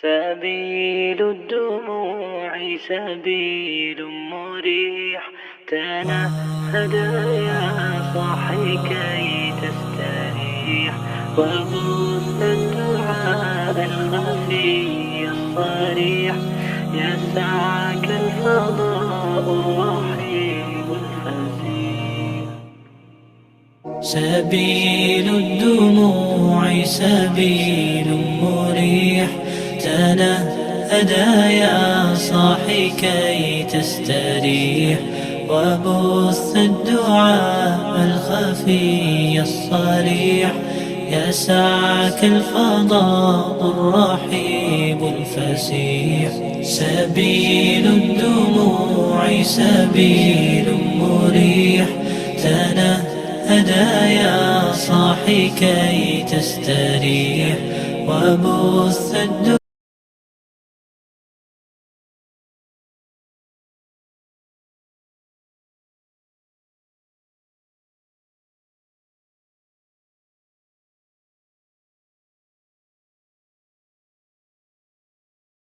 سبيل الدموع سبيل مريح، تنهد يا صاحي كي تستريح، وبث الدعاء الخفي الصريح، يسعك الفضاء الرحيم الفسيح. سبيل الدموع سبيل مريح، تنهد يا صاحي كي تستريح، وبث الدعاء الخفي الصريح، يسعك الفضاء الرحيب الفسيح. سبيل الدموع سبيل مريح، تنهد يا صاحي كي تستريح، وبث الدعاء